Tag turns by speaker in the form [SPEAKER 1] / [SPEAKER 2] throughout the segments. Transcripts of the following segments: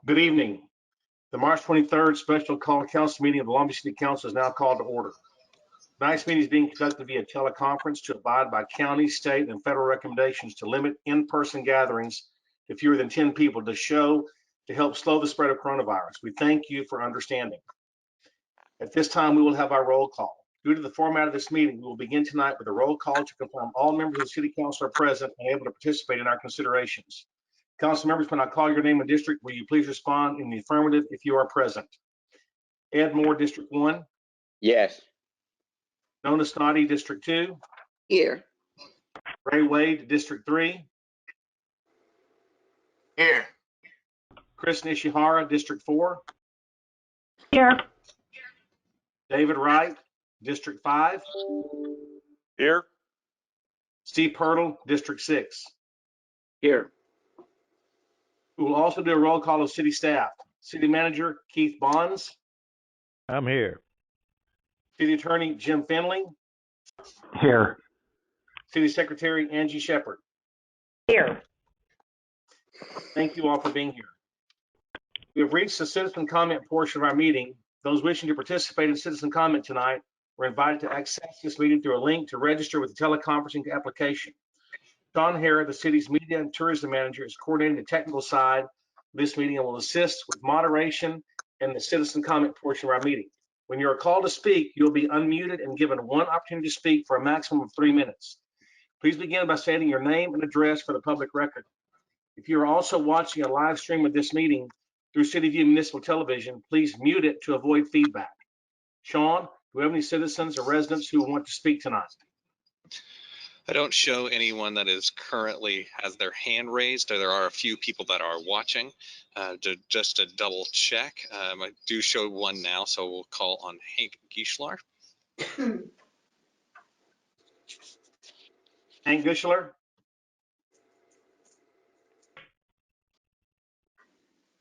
[SPEAKER 1] Good evening. The March 23rd special call council meeting of the Long Beach City Council is now called to order. Tonight's meeting is being conducted via teleconference to abide by county, state, and federal recommendations to limit in-person gatherings to fewer than 10 people to help slow the spread of coronavirus. We thank you for understanding. At this time, we will have our roll call. Due to the format of this meeting, we will begin tonight with a roll call to confirm all members of the City Council are present and able to participate in our considerations. Council members, when I call your name and district, will you please respond in the affirmative if you are present? Ed Moore, District 1.
[SPEAKER 2] Yes.
[SPEAKER 1] Nona Snoddy, District 2.
[SPEAKER 3] Here.
[SPEAKER 1] Ray Wade, District 3.
[SPEAKER 3] Here.
[SPEAKER 1] Chris Nishihara, District 4.
[SPEAKER 4] Here.
[SPEAKER 1] David Wright, District 5.
[SPEAKER 2] Here.
[SPEAKER 1] Steve Pirtle, District 6.
[SPEAKER 2] Here.
[SPEAKER 1] We will also do a roll call of city staff. City Manager Keith Bonds.
[SPEAKER 5] I'm here.
[SPEAKER 1] City Attorney Jim Finley.
[SPEAKER 5] Here.
[SPEAKER 1] City Secretary Angie Shepard.
[SPEAKER 4] Here.
[SPEAKER 1] Thank you all for being here. We have reached the citizen comment portion of our meeting. Those wishing to participate in citizen comment tonight were invited to access this meeting through a link to register with the teleconferencing application. Sean Hare, the city's media and tourism manager, is coordinating the technical side of this meeting and will assist with moderation and the citizen comment portion of our meeting. When you are called to speak, you'll be unmuted and given one opportunity to speak for a maximum of 3 minutes. Please begin by stating your name and address for the public record. If you are also watching a live stream of this meeting through CityView Municipal Television, please mute it to avoid feedback. Sean, do we have any citizens or residents who want to speak tonight?
[SPEAKER 6] I don't show anyone that is currently has their hand raised. There are a few people that are watching. Just to double check, I do show one now, so we'll call on Hank Gieshler.
[SPEAKER 1] Hank Gieshler?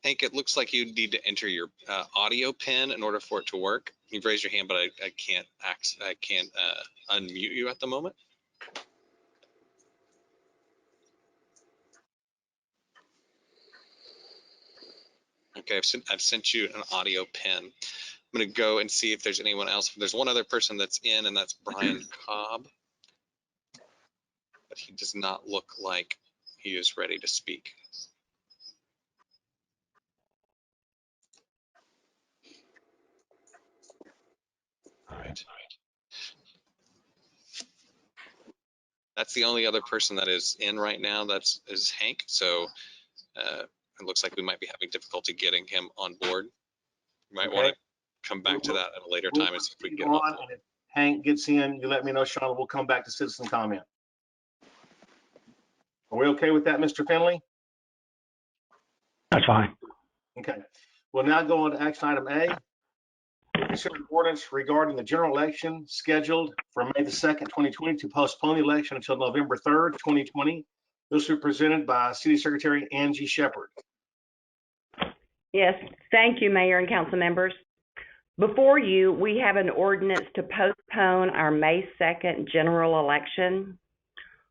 [SPEAKER 6] Hank, it looks like you need to enter your audio pin in order for it to work. You've raised your hand, but I can't unmute you at the moment. Okay, I've sent you an audio pin. I'm going to go and see if there's anyone else. There's one other person that's in, and that's Brian Cobb. But he does not look like he is ready to speak. All right. That's the only other person that is in right now. Is Hank. So it looks like we might be having difficulty getting him on board. You might want to come back to that at a later time and see if we can get him on.
[SPEAKER 1] And if Hank gets in, you let me know, Sean. We'll come back to citizen comment. Are we okay with that, Mr. Finley?
[SPEAKER 5] That's fine.
[SPEAKER 1] Okay. We'll now go on to action item A. Consider an ordinance regarding the general election scheduled for May the 2nd, 2020 to postpone the election until November 3rd, 2020. This will be presented by City Secretary Angie Shepard.
[SPEAKER 4] Yes, thank you, Mayor and council members. Before you, we have an ordinance to postpone our May 2nd general election.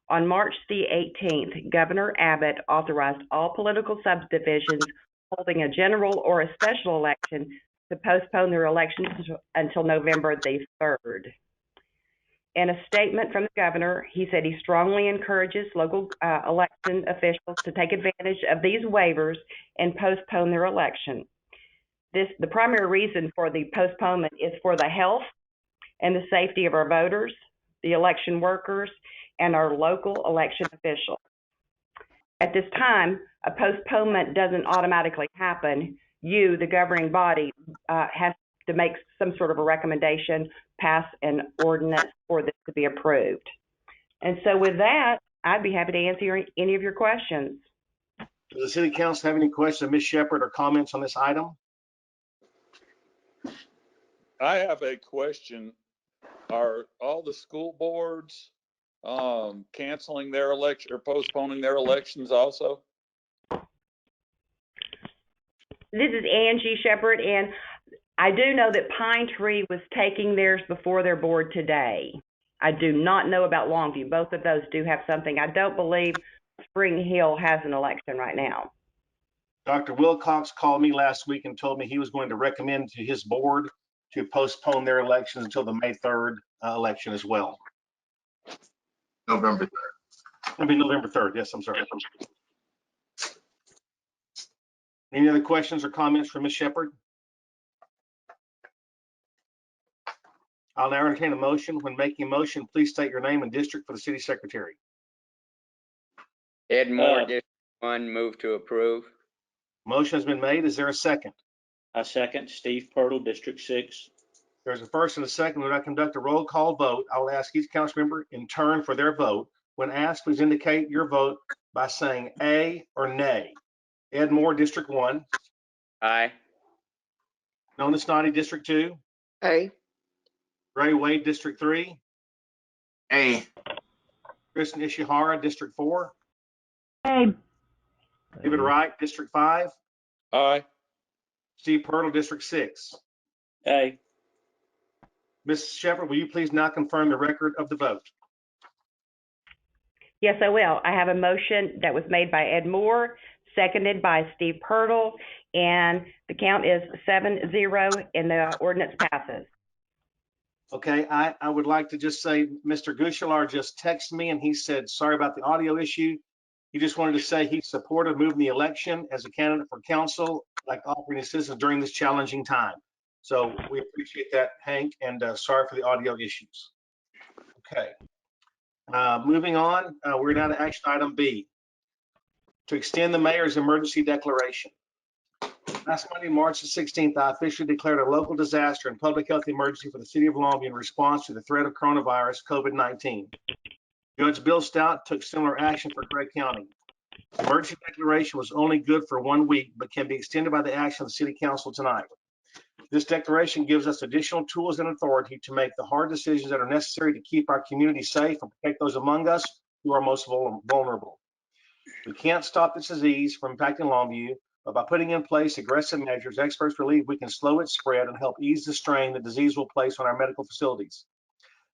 [SPEAKER 4] On March the 18th, Governor Abbott authorized all political subdivisions holding a general or a special election to postpone their elections until November the 3rd. In a statement from the governor, he said he strongly encourages local election officials to take advantage of these waivers and postpone their election. The primary reason for the postponement is for the health and the safety of our voters, the election workers, and our local election officials. At this time, a postponement doesn't automatically happen. You, the governing body, has to make some sort of a recommendation, pass an ordinance for this to be approved. And so with that, I'd be happy to answer any of your questions.
[SPEAKER 1] Does the City Council have any questions of Ms. Shepard or comments on this item?
[SPEAKER 7] I have a question. Are all the school boards canceling their election or postponing their elections also?
[SPEAKER 4] This is Angie Shepard, and I do know that Pine Tree was taking theirs before their board today. I do not know about Longview. Both of those do have something. I don't believe Spring Hill has an election right now.
[SPEAKER 1] Dr. Wilcox called me last week and told me he was going to recommend to his board to postpone their elections until the May 3rd election as well.
[SPEAKER 3] November 3rd.
[SPEAKER 1] I mean, November 3rd. Yes, I'm sorry. Any other questions or comments from Ms. Shepherd? I'll now entertain a motion. When making a motion, please state your name and district for the city secretary.
[SPEAKER 2] Ed Moore, District 1, move to approve.
[SPEAKER 1] Motion has been made. Is there a second?
[SPEAKER 8] I second. Steve Pirtle, District 6.
[SPEAKER 1] There's a first and a second. When I conduct a roll call vote, I will ask each council member in turn for their vote. When asked, please indicate your vote by saying A or nay. Ed Moore, District 1.
[SPEAKER 2] Aye.
[SPEAKER 1] Nona Snoddy, District 2.
[SPEAKER 2] Aye.
[SPEAKER 1] Ray Wade, District 3.
[SPEAKER 3] A.
[SPEAKER 1] Kristen Ishihara, District 4.
[SPEAKER 9] Aye.
[SPEAKER 1] David Wright, District 5.
[SPEAKER 7] Aye.
[SPEAKER 1] Steve Pirtle, District 6.
[SPEAKER 8] Aye.
[SPEAKER 1] Ms. Shepherd, will you please now confirm the record of the vote?
[SPEAKER 4] Yes, I will. I have a motion that was made by Ed Moore, seconded by Steve Pirtle, and the count is 7-0 and the ordinance passes.
[SPEAKER 1] Okay, I would like to just say, Mr. Gushalar just texted me and he said, sorry about the audio issue. He just wanted to say he supported moving the election as a candidate for council, like offering assistance during this challenging time. So we appreciate that, Hank, and sorry for the audio issues. Okay, moving on, we're now to action item B, to extend the mayor's emergency declaration. Last Monday, March the 16th, I officially declared a local disaster and public health emergency for the city of Longview in response to the threat of coronavirus COVID-19. Judge Bill Stout took similar action for Craig County. The emergency declaration was only good for 1 week, but can be extended by the action of the city council tonight. This declaration gives us additional tools and authority to make the hard decisions that are necessary to keep our community safe and protect those among us who are most vulnerable. We can't stop this disease from impacting Longview, but by putting in place aggressive measures, experts believe we can slow its spread and help ease the strain the disease will place on our medical facilities.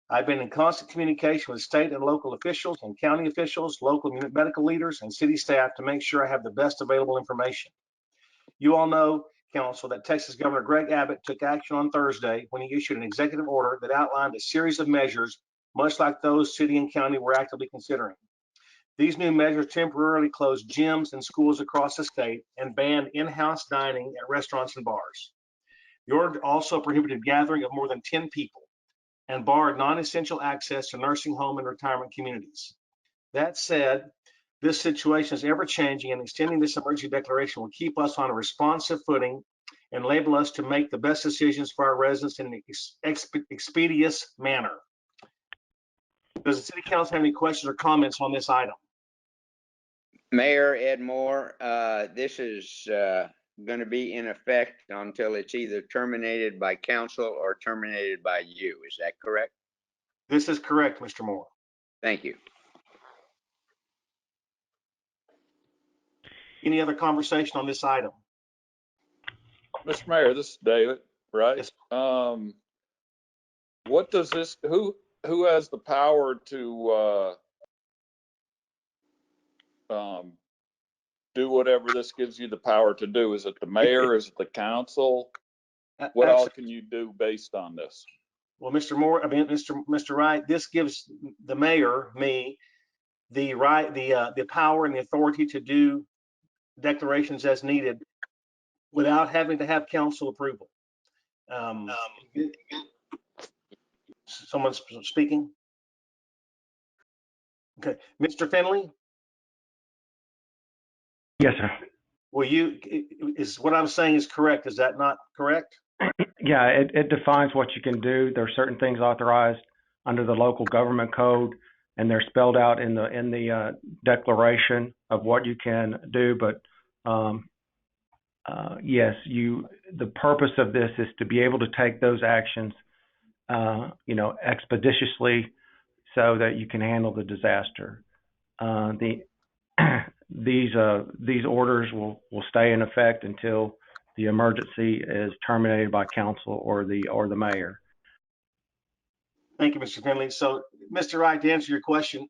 [SPEAKER 1] I've been in constant communication with state and local officials and county officials, local medical leaders, and city staff to make sure I have the best available information. You all know, Council, that Texas Governor Greg Abbott took action on Thursday when he issued an executive order that outlined a series of measures, much like those city and county were actively considering. These new measures temporarily closed gyms and schools across the state and banned in-house dining at restaurants and bars. The order also prohibited gathering of more than 10 people and barred non-essential access to nursing home and retirement communities. That said, this situation is ever-changing, and extending this emergency declaration will keep us on a responsive footing and enable us to make the best decisions for our residents in an expeditious manner. Does the City Council have any questions or comments on this item?
[SPEAKER 2] Mayor Ed Moore, this is going to be in effect until it's either terminated by council or terminated by you. Is that correct?
[SPEAKER 1] This is correct, Mr. Moore.
[SPEAKER 2] Thank you.
[SPEAKER 1] Any other conversation on this item?
[SPEAKER 7] Mr. Mayor, this is David, right?
[SPEAKER 1] Yes.
[SPEAKER 7] What does this, who has the power to do whatever this gives you the power to do? Is it the mayor? Is it the council? What all can you do based on this?
[SPEAKER 1] Well, Mr. Wright, this gives the mayor, me, the right, the power and the authority to do declarations as needed without having to have council approval. Someone's speaking. Okay, Mr. Finley,
[SPEAKER 5] Yes, sir.
[SPEAKER 1] is what I'm saying is correct? Is that not correct?
[SPEAKER 5] Yeah, it defines what you can do. There are certain things authorized under the local government code, and they're spelled out in the declaration of what you can do. But yes, the purpose of this is to be able to take those actions, expeditiously, so that you can handle the disaster. These orders will stay in effect until the emergency is terminated by council or the mayor.
[SPEAKER 1] Thank you, Mr. Finley. So, Mr. Wright, to answer your question,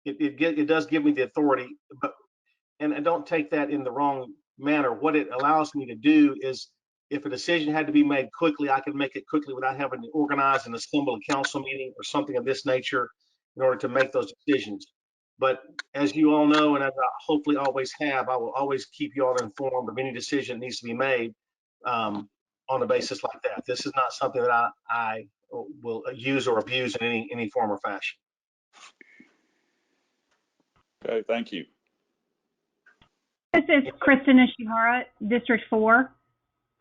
[SPEAKER 1] it does give me the authority, and don't take that in the wrong manner, what it allows me to do is if a decision had to be made quickly, I can make it quickly without having to organize and assemble a council meeting or something of this nature in order to make those decisions. But as you all know, and as I hopefully always have, I will always keep you all informed of any decision that needs to be made on a basis like that. This is not something that I will use or abuse in any form or fashion.
[SPEAKER 7] Okay, thank you.
[SPEAKER 9] This is Kristen Ishihara, District 4.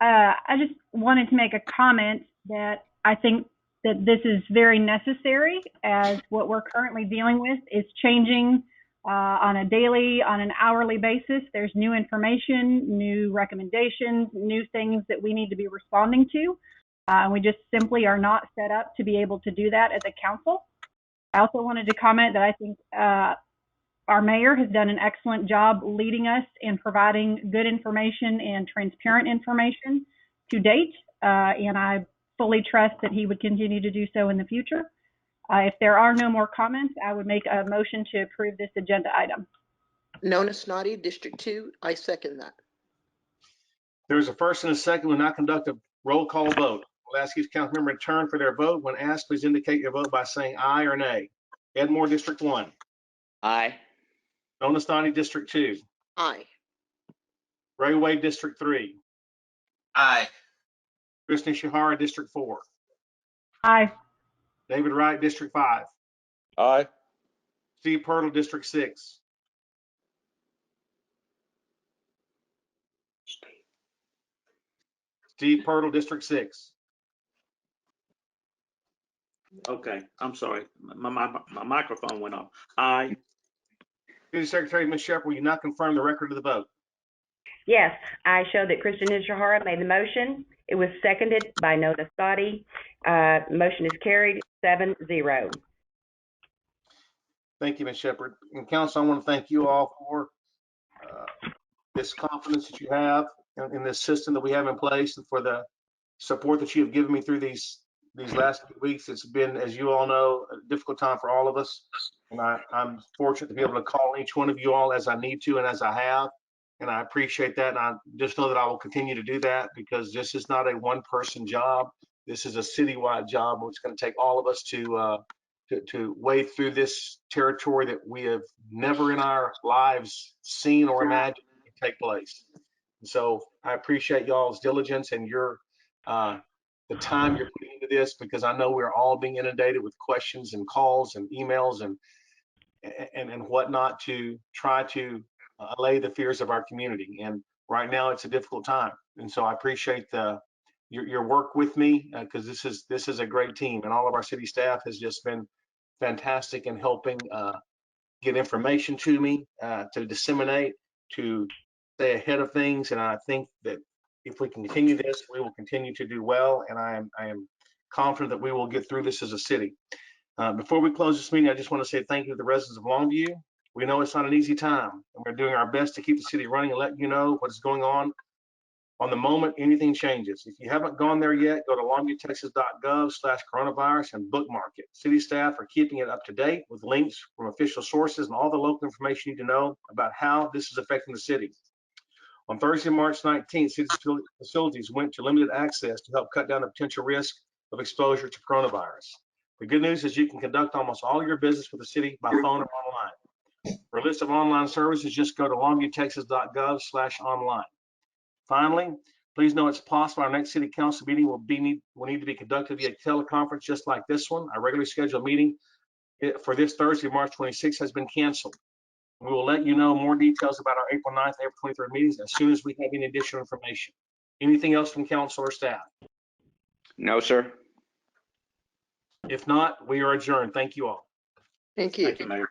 [SPEAKER 9] I just wanted to make a comment that I think that this is very necessary, as what we're currently dealing with is changing on a daily, on an hourly basis. There's new information, new recommendations, new things that we need to be responding to. We just simply are not set up to be able to do that as a council. I also wanted to comment that I think our mayor has done an excellent job leading us in providing good information and transparent information to date, and I fully trust that he would continue to do so in the future. If there are no more comments, I would make a motion to approve this agenda item.
[SPEAKER 10] Nona Snoddy, District 2, I second that.
[SPEAKER 1] There's a first and a second. We'll now conduct a roll call vote. We'll ask each council member in turn for their vote. When asked, please indicate your vote by saying aye or nay. Ed Moore, District 1.
[SPEAKER 2] Aye.
[SPEAKER 1] Nona Snoddy, District 2.
[SPEAKER 10] Aye.
[SPEAKER 1] Ray Wade, District 3.
[SPEAKER 3] Aye.
[SPEAKER 1] Kristen Ishihara, District 4.
[SPEAKER 9] Aye.
[SPEAKER 1] David Wright, District 5.
[SPEAKER 7] Aye.
[SPEAKER 1] Steve Pirtle, District 6. Steve Pirtle, District 6.
[SPEAKER 8] Okay, I'm sorry. My microphone went off. Aye.
[SPEAKER 1] City Secretary, Ms. Shepherd, will you now confirm the record of the vote?
[SPEAKER 4] Yes, I show that Kristen Ishihara made the motion. It was seconded by Nona Snoddy. Motion is carried 7-0.
[SPEAKER 1] Thank you, Ms. Shepherd. And council, I want to thank you all for this confidence that you have in this system that we have in place and for the support that you have given me through these last few weeks. It's been, as you all know, a difficult time for all of us. And I'm fortunate to be able to call each one of you all as I need to and as I have. And I appreciate that. And I just know that I will continue to do that because this is not a one-person job. This is a citywide job. It's going to take all of us to wade through this territory that we have never in our lives seen or imagined would take place. And so I appreciate y'all's diligence and your the time you're putting into this, because I know we're all being inundated with questions and calls and emails and whatnot to try to allay the fears of our community. And right now it's a difficult time. And so I appreciate your work with me because this is a great team, and all of our city staff has just been fantastic in helping get information to me, to disseminate, to stay ahead of things. And I think that if we continue this, we will continue to do well. And I am confident that we will get through this as a city. Before we close this meeting, I just want to say thank you to the residents of Longview. We know it's not an easy time, and we're doing our best to keep the city running and let you know what is going on the moment anything changes. If you haven't gone there yet, go to longviewtexas.gov/coronavirus and bookmark it. City staff are keeping it up to date with links from official sources and all the local information you need to know about how this is affecting the city. On Thursday, March 19th, city facilities went to limited access to help cut down the potential risk of exposure to coronavirus. The good news is you can conduct almost all your business with the city by phone or online. For a list of online services, just go to longviewtexas.gov/online. Finally, please know it's possible our next city council meeting will need to be conducted via teleconference just like this one. Our regularly scheduled meeting for this Thursday, March 26th has been canceled. We will let you know more details about our April 9th and April 23rd meetings as soon as we have any additional information. Anything else from council or staff?
[SPEAKER 2] No, sir.
[SPEAKER 1] If not, we are adjourned. Thank you all.
[SPEAKER 10] Thank you.
[SPEAKER 8] Thank you, Mayor.